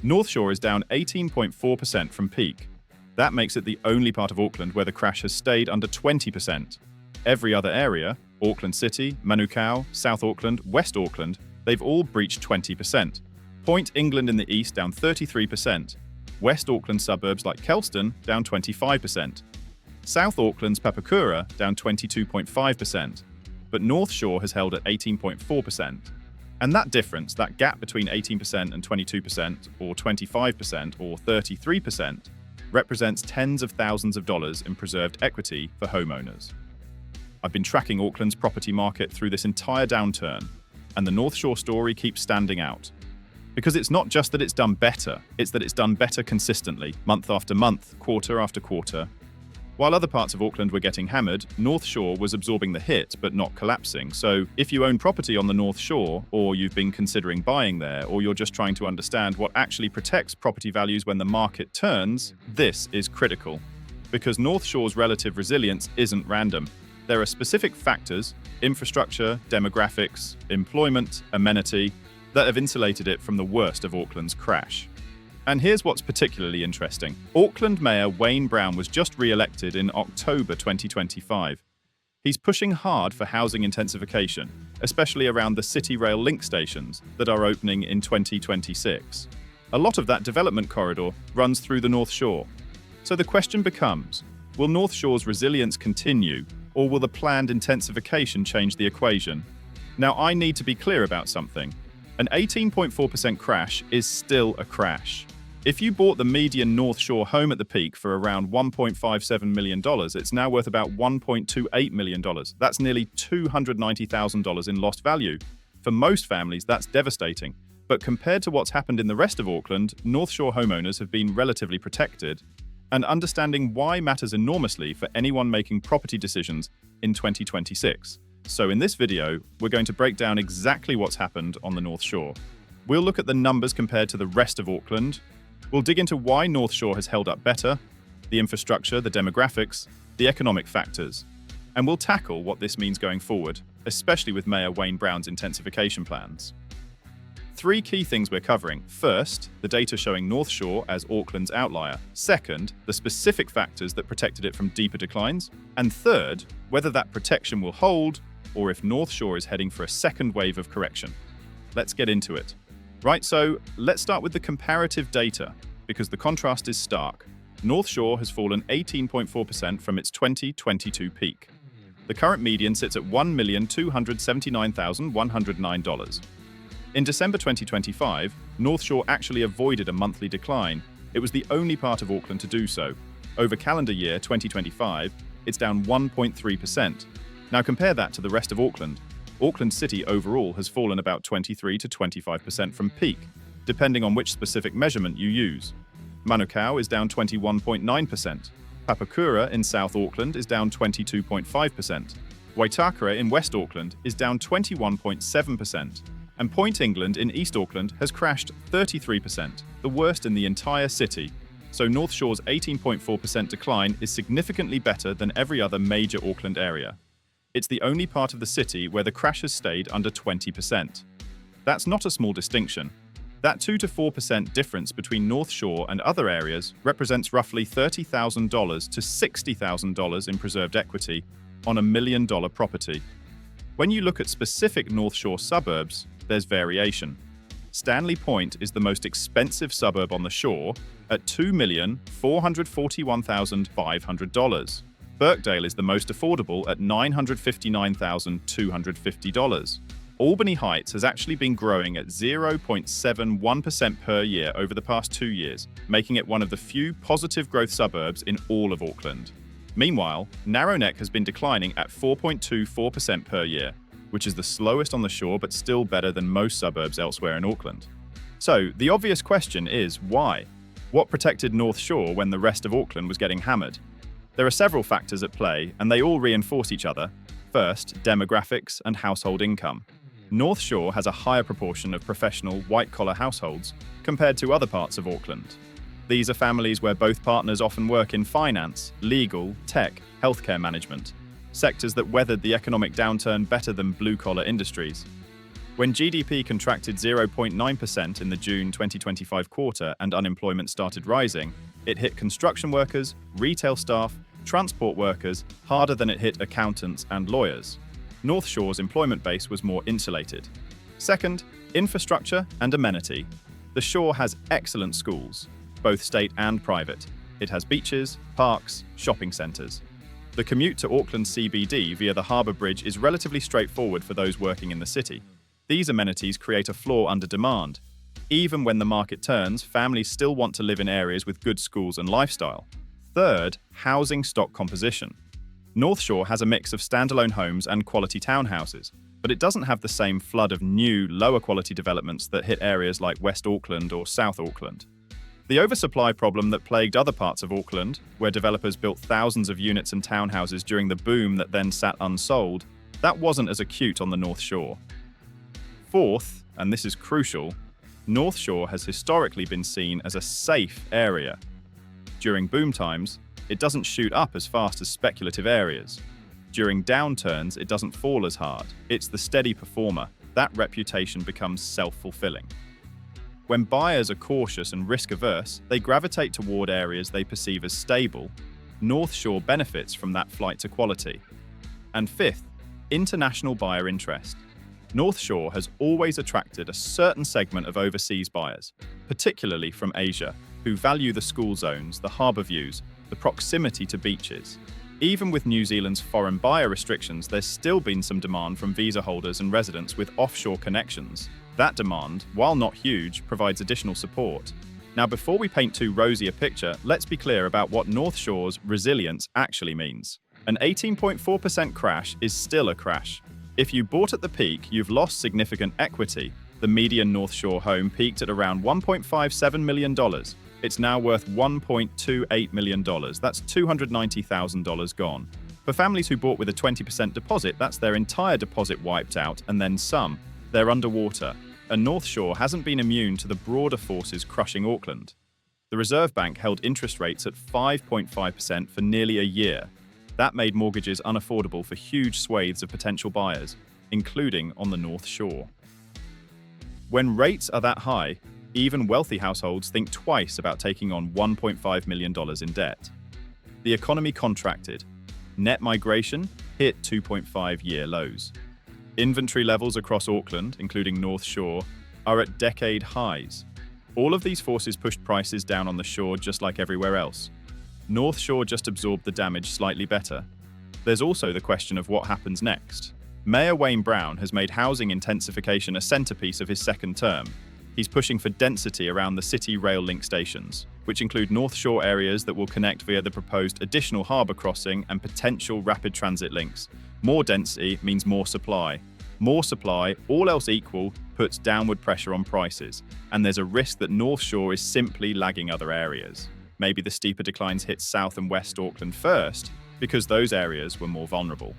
Northshore is down 18.4% from peak. That makes it the only part of Auckland where the crash has stayed under 20%. Every other area, Auckland City, Manukau, South Auckland, West Auckland, they've all breached 20%. Point England in the east down 33%. West Auckland suburbs like Kelston down 25%. South Auckland's Papakura down 22.5%. But Northshore has held at 18.4%. And that difference, that gap between 18% and 22%, or 25%, or 33%, represents tens of thousands of dollars in preserved equity for homeowners. I've been tracking Auckland's property market through this entire downturn, and the Northshore story keeps standing out. Because it's not just that it's done better, it's that it's done better consistently, month after month, quarter after quarter. While other parts of Auckland were getting hammered, Northshore was absorbing the hit but not collapsing. So if you own property on the North Shore, or you've been considering buying there, or you're just trying to understand what actually protects property values when the market turns, this is critical. Because Northshore's relative resilience isn't random. There are specific factors, infrastructure, demographics, employment, amenity, that have insulated it from the worst of Auckland's crash. And here's what's particularly interesting. Auckland Mayor Wayne Brown was just re-elected in October 2025. He's pushing hard for housing intensification, especially around the City Rail link stations that are opening in 2026. A lot of that development corridor runs through the North Shore. So the question becomes, will North Shore's resilience continue, or will the planned intensification change the equation? Now, I need to be clear about something. An 18.4% crash is still a crash. If you bought the median North Shore home at the peak for around $1.57 million, it's now worth about $1.28 million. That's nearly $290,000 in lost value. For most families, that's devastating. But compared to what's happened in the rest of Auckland, North Shore homeowners have been relatively protected. And understanding why matters enormously for anyone making property decisions in 2026. So in this video, we're going to break down exactly what's happened on the North Shore. We'll look at the numbers compared to the rest of Auckland. We'll dig into why North Shore has held up better, the infrastructure, the demographics, the economic factors. And we'll tackle what this means going forward, especially with Mayor Wayne Brown's intensification plans. 3 key things we're covering. First, the data showing North Shore as Auckland's outlier. Second, the specific factors that protected it from deeper declines. And third, whether that protection will hold, or if North Shore is heading for a second wave of correction. Let's get into it. Right, so let's start with the comparative data, because the contrast is stark. North Shore has fallen 18.4% from its 2022 peak. The current median sits at $1,279,109. In December 2025, North Shore actually avoided a monthly decline. It was the only part of Auckland to do so. Over calendar year 2025, it's down 1.3%. Now compare that to the rest of Auckland. Auckland City overall has fallen about 23 to 25% from peak, depending on which specific measurement you use. Manukau is down 21.9%. Papakura in South Auckland is down 22.5%. Waitakere in West Auckland is down 21.7%. And Point England in East Auckland has crashed 33%, the worst in the entire city. So North Shore's 18.4% decline is significantly better than every other major Auckland area. It's the only part of the city where the crash has stayed under 20%. That's not a small distinction. That 2 to 4% difference between North Shore and other areas represents roughly $30,000 to $60,000 in preserved equity on $1 million property. When you look at specific North Shore suburbs, there's variation. Stanley Point is the most expensive suburb on the shore at $2,441,500. Birkdale is the most affordable at $959,250. Albany Heights has actually been growing at 0.71% per year over the past 2 years, making it one of the few positive growth suburbs in all of Auckland. Meanwhile, Narrowneck has been declining at 4.24% per year, which is the slowest on the shore but still better than most suburbs elsewhere in Auckland. So, the obvious question is why? What protected North Shore when the rest of Auckland was getting hammered? There are several factors at play, and they all reinforce each other. First, demographics and household income. North Shore has a higher proportion of professional, white-collar households compared to other parts of Auckland. These are families where both partners often work in finance, legal, tech, healthcare management, sectors that weathered the economic downturn better than blue-collar industries. When GDP contracted 0.9% in the June 2025 quarter and unemployment started rising, it hit construction workers, retail staff, transport workers harder than it hit accountants and lawyers. Northshore's employment base was more insulated. Second, infrastructure and amenity. The Shore has excellent schools, both state and private. It has beaches, parks, shopping centres. The commute to Auckland CBD via the Harbour Bridge is relatively straightforward for those working in the city. These amenities create a floor under demand. Even when the market turns, families still want to live in areas with good schools and lifestyle. Third, housing stock composition. Northshore has a mix of standalone homes and quality townhouses, but it doesn't have the same flood of new, lower-quality developments that hit areas like West Auckland or South Auckland. The oversupply problem that plagued other parts of Auckland, where developers built thousands of units and townhouses during the boom that then sat unsold, that wasn't as acute on the North Shore. Fourth, and this is crucial, North Shore has historically been seen as a safe area. During boom times, it doesn't shoot up as fast as speculative areas. During downturns, it doesn't fall as hard. It's the steady performer. That reputation becomes self-fulfilling. When buyers are cautious and risk-averse, they gravitate toward areas they perceive as stable. North Shore benefits from that flight to quality. And fifth, international buyer interest. North Shore has always attracted a certain segment of overseas buyers, particularly from Asia, who value the school zones, the harbour views, the proximity to beaches. Even with New Zealand's foreign buyer restrictions, there's still been some demand from visa holders and residents with offshore connections. That demand, while not huge, provides additional support. Now, before we paint too rosy a picture, let's be clear about what North Shore's resilience actually means. An 18.4% crash is still a crash. If you bought at the peak, you've lost significant equity. The median North Shore home peaked at around $1.57 million. It's now worth $1.28 million. That's $290,000 gone. For families who bought with a 20% deposit, that's their entire deposit wiped out and then some. They're underwater. And North Shore hasn't been immune to the broader forces crushing Auckland. The Reserve Bank held interest rates at 5.5% for nearly a year. That made mortgages unaffordable for huge swathes of potential buyers, including on the North Shore. When rates are that high, even wealthy households think twice about taking on $1.5 million in debt. The economy contracted. Net migration hit 2.5-year lows. Inventory levels across Auckland, including North Shore, are at decade highs. All of these forces pushed prices down on the shore just like everywhere else. North Shore just absorbed the damage slightly better. There's also the question of what happens next. Mayor Wayne Brown has made housing intensification a centerpiece of his second term. He's pushing for density around the city rail link stations, which include North Shore areas that will connect via the proposed additional harbour crossing and potential rapid transit links. More density means more supply. More supply, all else equal, puts downward pressure on prices, and there's a risk that North Shore is simply lagging other areas. Maybe the steeper declines hit South and West Auckland first, because those areas were more vulnerable.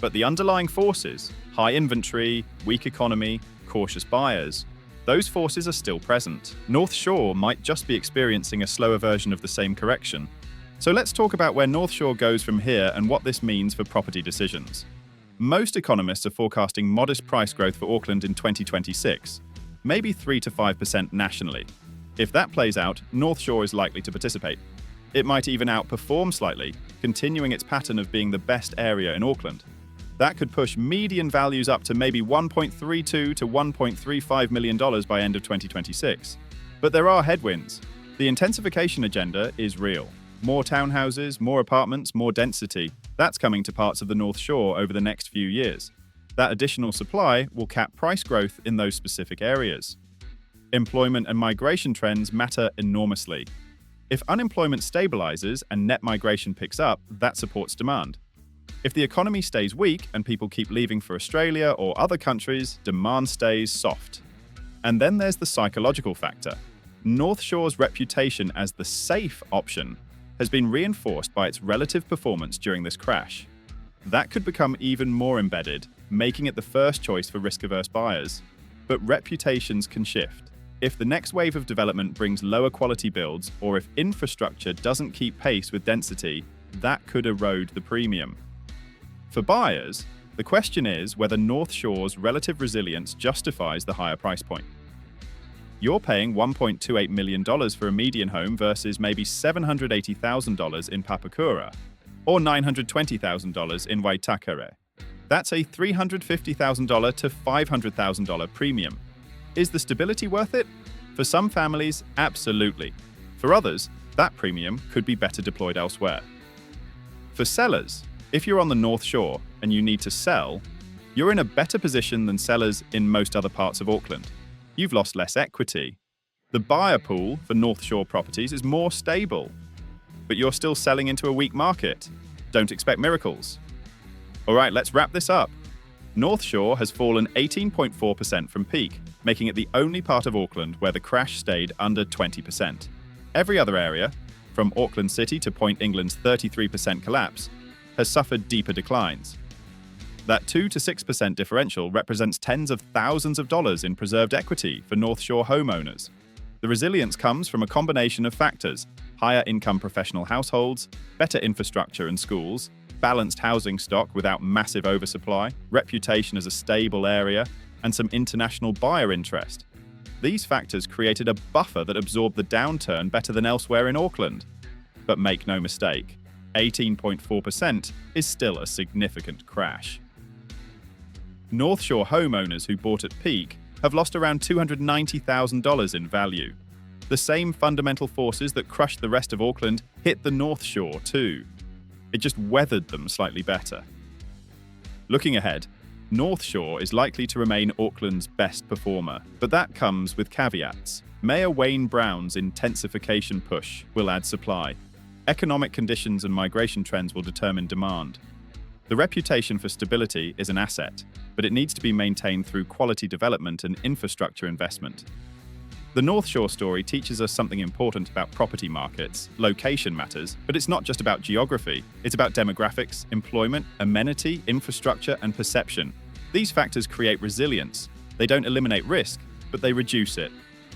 But the underlying forces, high inventory, weak economy, cautious buyers, those forces are still present. North Shore might just be experiencing a slower version of the same correction. So let's talk about where North Shore goes from here and what this means for property decisions. Most economists are forecasting modest price growth for Auckland in 2026, maybe 3 to 5% nationally. If that plays out, North Shore is likely to participate. It might even outperform slightly, continuing its pattern of being the best area in Auckland. That could push median values up to maybe $1.32 to $1.35 million by end of 2026. But there are headwinds. The intensification agenda is real. More townhouses, more apartments, more density. That's coming to parts of the North Shore over the next few years. That additional supply will cap price growth in those specific areas. Employment and migration trends matter enormously. If unemployment stabilizes and net migration picks up, that supports demand. If the economy stays weak and people keep leaving for Australia or other countries, demand stays soft. And then there's the psychological factor. North Shore's reputation as the safe option has been reinforced by its relative performance during this crash. That could become even more embedded, making it the first choice for risk-averse buyers. But reputations can shift. If the next wave of development brings lower quality builds, or if infrastructure doesn't keep pace with density, that could erode the premium. For buyers, The question is whether North Shore's relative resilience justifies the higher price point. You're paying $1.28 million for a median home versus maybe $780,000 in Papakura or $920,000 in Waitakere. That's a $350,000 to $500,000 premium. Is the stability worth it? For some families, absolutely. For others, that premium could be better deployed elsewhere. For sellers, if you're on the North Shore and you need to sell, you're in a better position than sellers in most other parts of Auckland. You've lost less equity. The buyer pool for North Shore properties is more stable, but you're still selling into a weak market. Don't expect miracles. All right, let's wrap this up. North Shore has fallen 18.4% from peak, making it the only part of Auckland where the crash stayed under 20%. Every other area, from Auckland City to Point England's 33% collapse, has suffered deeper declines. That 2 to 6% differential represents tens of thousands of dollars in preserved equity for North Shore homeowners. The resilience comes from a combination of factors: higher income professional households, better infrastructure and schools, balanced housing stock without massive oversupply, reputation as a stable area, and some international buyer interest. These factors created a buffer that absorbed the downturn better than elsewhere in Auckland. But make no mistake, 18.4% is still a significant crash. North Shore homeowners who bought at peak have lost around $290,000 in value. The same fundamental forces that crushed the rest of Auckland hit the North Shore too. It just weathered them slightly better. Looking ahead, North Shore is likely to remain Auckland's best performer, but that comes with caveats. Mayor Wayne Brown's intensification push will add supply. Economic conditions and migration trends will determine demand. The reputation for stability is an asset, but it needs to be maintained through quality development and infrastructure investment. The North Shore story teaches us something important about property markets. Location matters, but it's not just about geography. It's about demographics, employment, amenity, infrastructure, and perception. These factors create resilience. They don't eliminate risk, but they reduce it.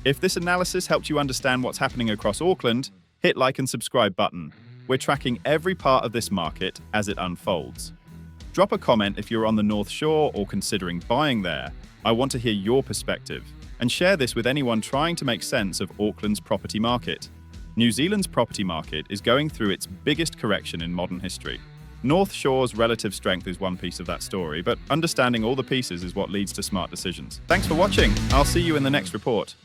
If this analysis helped you understand what's happening across Auckland, hit like and subscribe button. We're tracking every part of this market as it unfolds. Drop a comment if you're on the North Shore or considering buying there. I want to hear your perspective. And share this with anyone trying to make sense of Auckland's property market. New Zealand's property market is going through its biggest correction in modern history. North Shore's relative strength is one piece of that story, but understanding all the pieces is what leads to smart decisions. Thanks for watching. I'll see you in the next report.